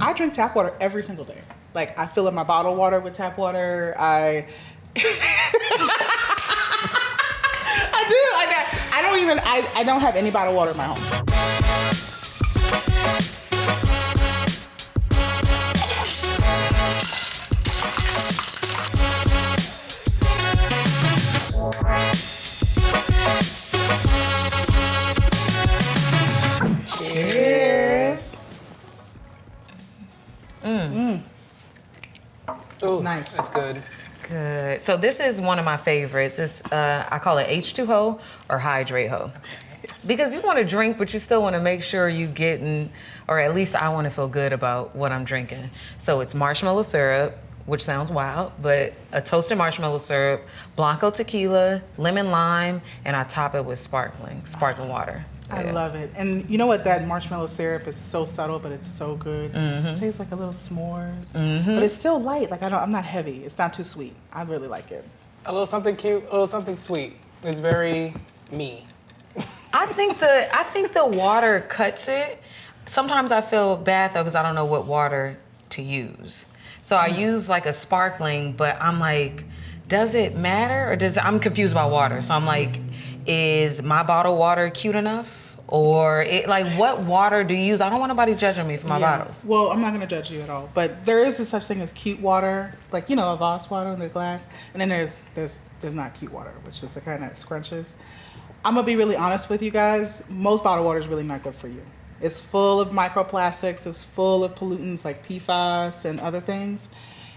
I drink tap water every single day. Like, I fill up my bottled water with tap water. I I don't have any bottled water in my home. Cheers. Ooh, nice. That's good. Good. So this is one of my favorites. It's I call it H2Ho or Hydrate Ho. Because you want to drink, but you still want to make sure you getting, or at least I want to feel good about what I'm drinking. So it's marshmallow syrup, which sounds wild, but a toasted marshmallow syrup, Blanco tequila, lemon lime, and I top it with sparkling water. I love it. And you know what? That marshmallow syrup is so subtle, but it's so good. It tastes like a little s'mores, but it's still light. Like I'm not heavy. It's not too sweet. I really like it. A little something cute, a little something sweet. It's very me. I think the water cuts it. Sometimes I feel bad though because I don't know what water to use. So I use like a sparkling, but I'm like, does it matter or I'm confused about water. So I'm like, is my bottled water cute enough? Or what water do you use? I don't want nobody judging me for my bottles. Well, I'm not gonna judge you at all. But there is a such thing as cute water, like a Voss water in the glass, and then there's not cute water, which is the kind that scrunches. I'm gonna be really honest with you guys. Most bottled water is really not good for you. It's full of microplastics. It's full of pollutants like PFAS and other things.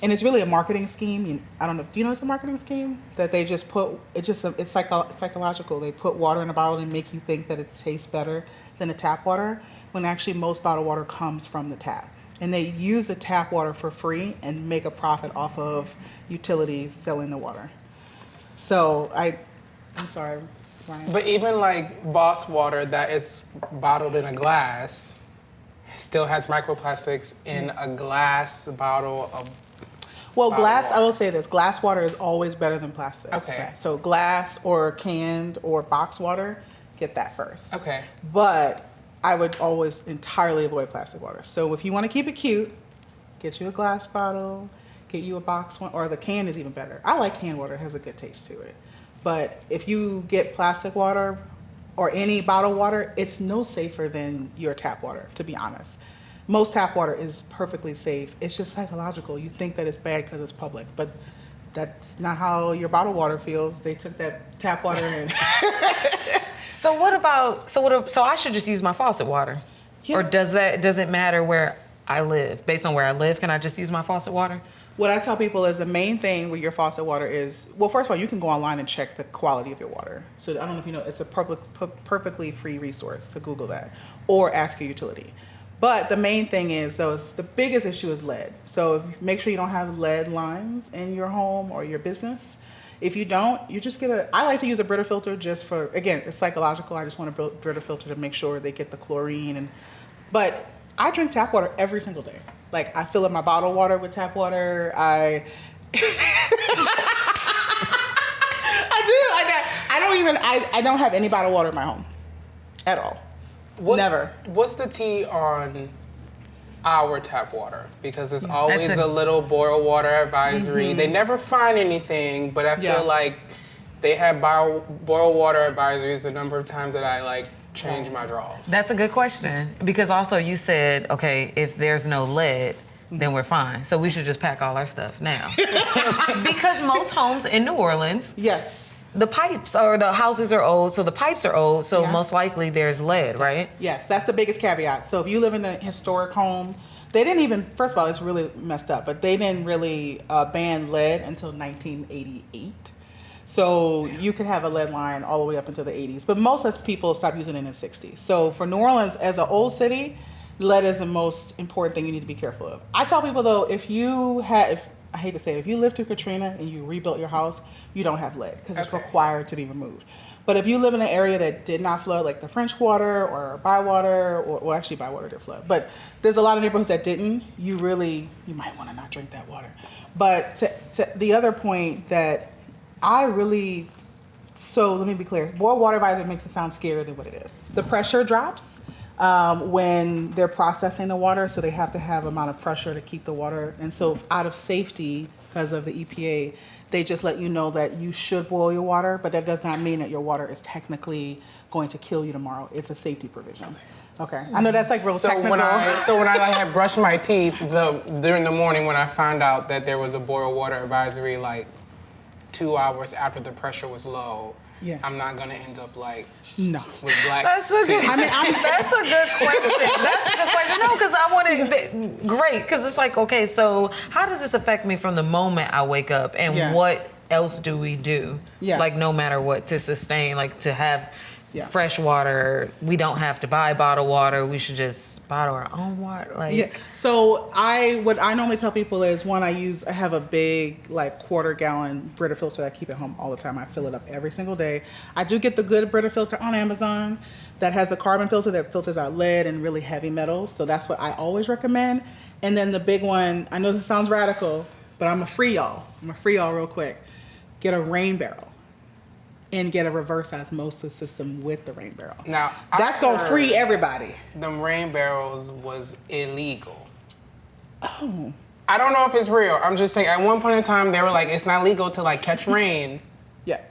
And it's really a marketing scheme. I don't know. Do you know it's a marketing scheme? That they just put, it's psychological. They put water in a bottle and make you think that it tastes better than the tap water, when actually most bottled water comes from the tap. And they use the tap water for free and make a profit off of utilities selling the water. So I'm sorry, Ryan. But even like Boss water that is bottled in a glass still has microplastics in a glass bottle of. Well, glass, I will say this, glass water is always better than plastic. Okay. So glass or canned or box water, get that first. Okay. But I would always entirely avoid plastic water. So if you want to keep it cute, get you a glass bottle, get you a box one, or the can is even better. I like canned water, it has a good taste to it. But if you get plastic water or any bottled water, it's no safer than your tap water, to be honest. Most tap water is perfectly safe. It's just psychological. You think that it's bad because it's public, but that's not how your bottled water feels. They took that tap water and... So I should just use my faucet water? Yeah. Or does it matter where I live? Based on where I live, can I just use my faucet water? What I tell people is the main thing with your faucet water is, well, first of all, you can go online and check the quality of your water. So I don't know if you know, it's a perfectly free resource to Google that, or ask your utility. But the main thing is, the biggest issue is lead. So make sure you don't have lead lines in your home or your business. If you don't, you just I like to use a Brita filter just for, again, it's psychological. I just want a Brita filter to make sure they get the chlorine. But I drink tap water every single day. Like, I fill up my bottled water with tap water. I don't have any bottled water in my home at all. Never. What's the tea on our tap water? Because it's always a little boil water advisory. They never find anything, but I feel like they have boil water advisories the number of times that I change my draws. That's a good question, because also you said, okay, if there's no lead, then we're fine. So we should just pack all our stuff now. Because most homes in New Orleans, the pipes or the houses are old, so the pipes are old, so most likely there's lead, right? Yes, that's the biggest caveat. So if you live in a historic home, they didn't even, first of all, it's really messed up, but they didn't really ban lead until 1988. So you could have a lead line all the way up into the 80s, but most of people stopped using it in the 60s. So for New Orleans, as an old city, lead is the most important thing you need to be careful of. I tell people though, I hate to say it, if you lived through Katrina and you rebuilt your house, you don't have lead because it's required to be removed. But if you live in an area that did not flood, like the French Quarter or Bywater, or actually Bywater did flood, but there's a lot of neighborhoods that didn't, you might want to not drink that water. But to the other point that so let me be clear, boil water advisory makes it sound scarier than what it is. The pressure drops. when they're processing the water, so they have to have amount of pressure to keep the water. And so out of safety, because of the EPA, they just let you know that you should boil your water, but that does not mean that your water is technically going to kill you tomorrow. It's a safety provision. Okay. I know that's like real technical. When I like had brushed my teeth during the morning when I found out that there was a boil water advisory like 2 hours after the pressure was low, I'm not gonna end up like with black That's a good. teeth. That's a good question. That's a good question. No, because I wanted great. Because it's like, okay, so how does this affect me from the moment I wake up, and what else do we do? Like no matter what to sustain, like to have. Fresh water. We don't have to buy bottled water. We should just bottle our own water. So what I normally tell people is I have a big like quarter gallon Brita filter that I keep at home all the time. I fill it up every single day. I do get the good Brita filter on Amazon that has a carbon filter that filters out lead and really heavy metals. So that's what I always recommend. And then the big one, I know this sounds radical, but I'm gonna free y'all real quick. Get a rain barrel. And get a reverse osmosis system with the rain barrel. Now that's gonna free everybody. Them rain barrels was illegal. Oh. I don't know if it's real. I'm just saying. At one point in time, they were like, it's not legal to like catch rain. Yeah.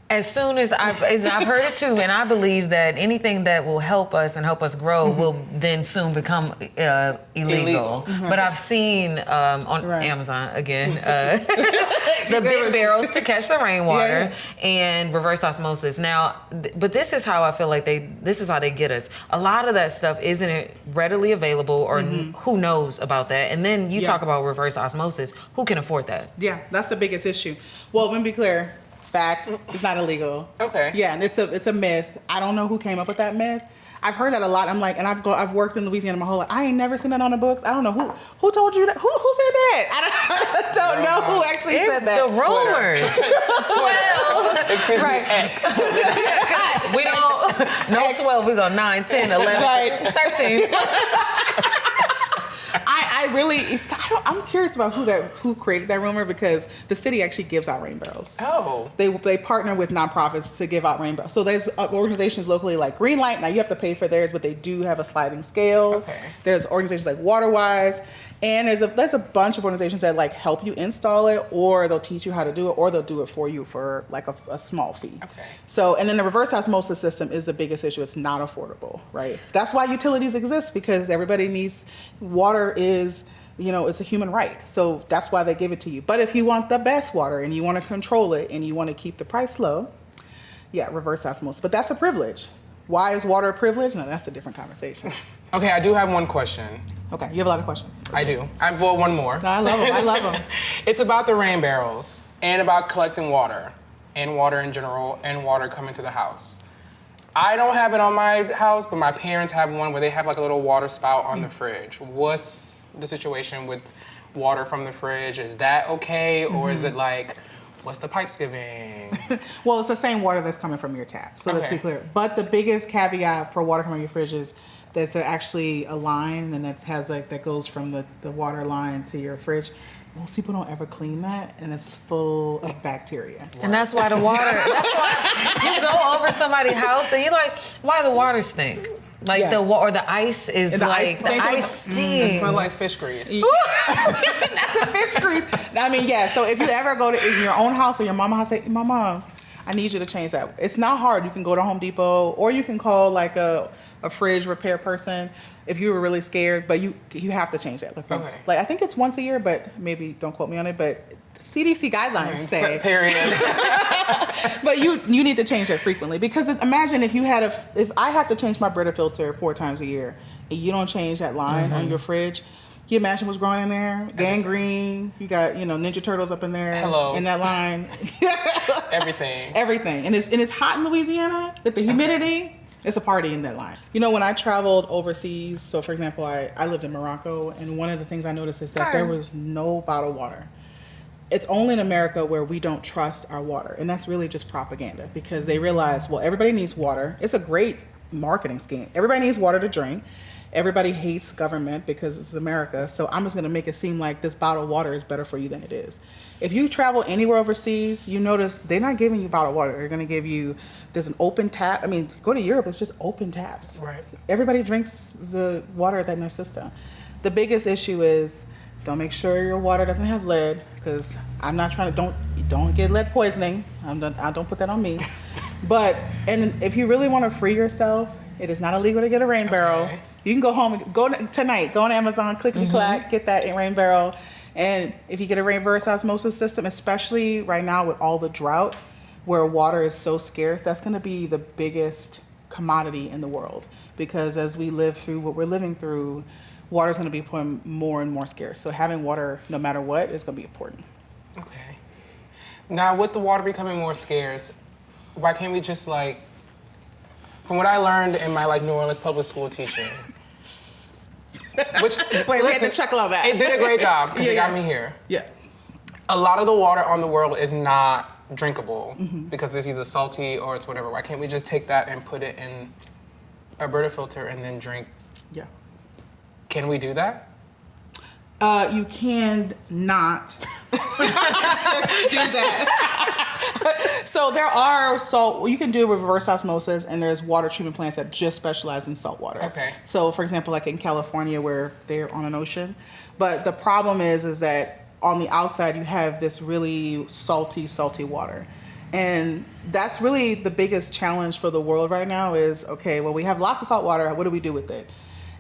As soon as I've heard it too, and I believe that anything that will help us and help us grow will then soon become illegal. Mm-hmm. But I've seen on Amazon again the big barrels to catch the rainwater and reverse osmosis. Now, but this is how I feel like this is how they get us. A lot of that stuff isn't readily available, or who knows about that. And then you talk about reverse osmosis. Who can afford that? Yeah, that's the biggest issue. Well, let me be clear. Fact, it's not illegal. Okay. Yeah, and it's a myth. I don't know who came up with that myth. I've heard that a lot. I'm like, and I've worked in Louisiana my whole life. I ain't never seen that on the books. I don't know who told you that. Who said that? I don't know who actually said that. The rumors. 12. Excuse me, X. We don't. No X. 12. We go 9, 10, 11, 13. I'm curious about who created that rumor, because the city actually gives out rain barrels. Oh. They partner with nonprofits to give out rain barrels. So there's organizations locally like Greenlight. Now you have to pay for theirs, but they do have a sliding scale. Okay. There's organizations like Waterwise, and there's a bunch of organizations that like help you install it, or they'll teach you how to do it, or they'll do it for you for like a small fee. Okay. So, and then the reverse osmosis system is the biggest issue. It's not affordable, right? That's why utilities exist, because everybody needs water. Is it's a human right. So that's why they give it to you. But if you want the best water and you want to control it and you want to keep the price low, reverse osmosis. But that's a privilege. Why is water a privilege? No, that's a different conversation. Okay, I do have one question. Okay, you have a lot of questions. I do. Well, one more. No, I love them. It's about the rain barrels and about collecting water and water in general and water coming to the house. I don't have it on my house, but my parents have one where they have like a little water spout on the fridge. What's the situation with water from the fridge? Is that okay? Or is it like, what's the pipes giving? Well, it's the same water that's coming from your tap. So let's be clear. But the biggest caveat for water coming from your fridge is there's actually a line, and that goes from the water line to your fridge. Most people don't ever clean that, and it's full of bacteria. And that's why that's why you go over somebody's house and you're like, why the water stink? Like the ice is the ice stinks. It smells like fish grease. Not the fish grease. I mean, so if you ever go to in your own house or your mama's house, say, Mama, I need you to change that. It's not hard. You can go to Home Depot, or you can call like a fridge repair person if you were really scared, but you have to change that. Like I think it's once a year, but maybe don't quote me on it, but CDC guidelines say. Period. But you need to change that frequently, because imagine if I have to change my Brita filter 4 times a year and you don't change that line on your fridge. Can you imagine what's growing in there? Gangrene. You got Ninja Turtles up in there. Hello. In that line. Everything. And it's hot in Louisiana with the humidity. It's a party in that line. When I traveled overseas, so for example, I lived in Morocco, and one of the things I noticed is that there was no bottled water. It's only in America where we don't trust our water, and that's really just propaganda, because they realize, well, everybody needs water. It's a great marketing scheme. Everybody needs water to drink, Everybody hates government because it's America. So I'm just going to make it seem like this bottled water is better for you than it is. If you travel anywhere overseas, you notice they're not giving you bottled water. They're going to give you, there's an open tap. I mean, go to Europe, it's just open taps. Right. Everybody drinks the water that's in their system. The biggest issue is don't make sure your water doesn't have lead, because I'm not trying to, don't get lead poisoning. I don't put that on me. But, and if you really want to free yourself, it is not illegal to get a rain barrel. You can go home, tonight, go on Amazon, clickety-clack, get that rain barrel. And if you get a reverse osmosis system, especially right now with all the drought, where water is so scarce, that's going to be the biggest commodity in the world. Because as we live through what we're living through, water is going to be becoming more and more scarce. So having water, no matter what, is going to be important. Okay. Now, with the water becoming more scarce, why can't we just from what I learned in my New Orleans public school teaching, which wait, we had to chuckle on that. It did a great job because it got me here. Yeah. A lot of the water on the world is not drinkable because it's either salty or it's whatever. Why can't we just take that and put it in a Brita filter and then drink? Yeah. Can we do that? You can not just do that. So there are you can do reverse osmosis, and there's water treatment plants that just specialize in salt water. Okay. So for example, in California where they're on an ocean, but the problem is that on the outside you have this really salty water. And that's really the biggest challenge for the world right now is, okay, well, we have lots of salt water. What do we do with it?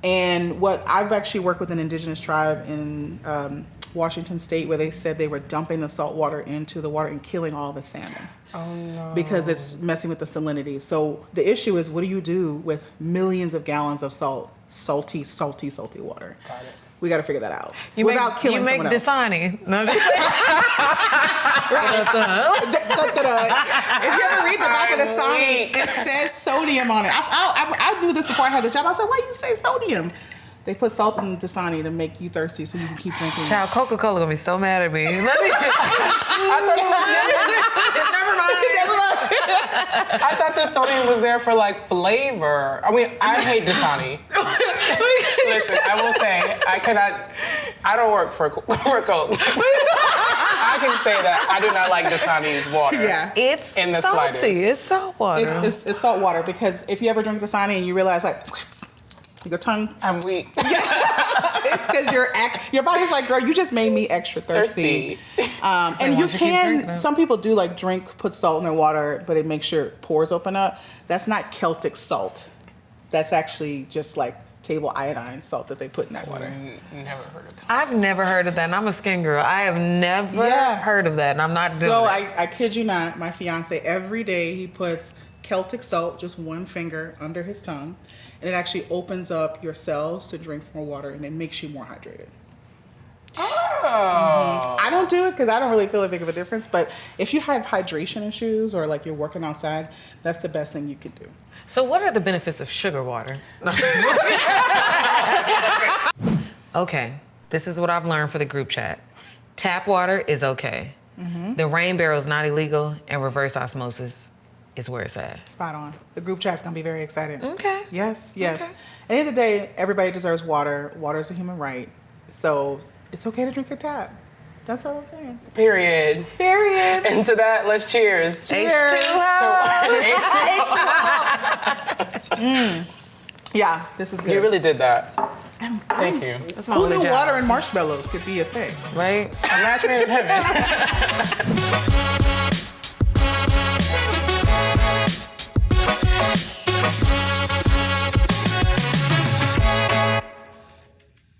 And what I've actually worked with an indigenous tribe in Washington State where they said they were dumping the salt water into the water and killing all the salmon. Oh, no. Because it's messing with the salinity. So the issue is, what do you do with millions of gallons of salty water? Got it. We got to figure that out Killing someone else. You make Dasani. No, just If you ever read the back of the Dasani, it says sodium on it. I knew this before I had the job. I said, why you say sodium? They put salt in Dasani to make you thirsty so you can keep drinking. Child, Coca-Cola gonna be so mad at me. Let me. I thought the sodium was there for flavor. I mean, I hate Dasani. Listen, I will say I don't work for Coke. I can say that I do not like Dasani's water. Yeah, it's in the salty. slightest. It's salt water. It's salt water, because if you ever drink Dasani and you realize your tongue, I'm weak. it's because your body's like, girl, you just made me extra thirsty. And you can, some people do put salt in their water, but it makes your pores open up. That's not Celtic salt. That's actually just table iodine salt that they put in that water. Never heard of that. I've never heard of that, and I'm a skin girl. I have never heard of that, and I'm not doing it. So I kid you not, my fiance, every day he puts Celtic salt, just one finger under his tongue, and it actually opens up your cells to drink more water, and it makes you more hydrated. Oh. I don't do it because I don't really feel a big of a difference, but if you have hydration issues or you're working outside, that's the best thing you can do. So what are the benefits of sugar water? Okay, this is what I've learned for the group chat. Tap water is okay. The rain barrel is not illegal, and reverse osmosis is where it's at. Spot on. The group chat's gonna be very excited. Okay. Yes. Okay. At the end of the day, everybody deserves water. Water is a human right. So it's okay to drink a tap. That's all I'm saying. Period. And to that, let's cheers. Cheers. H2O. Yeah, this is good. You really did that. Thank you. That's my Who only knew job. water and marshmallows could be a thing? Right? A match made in heaven.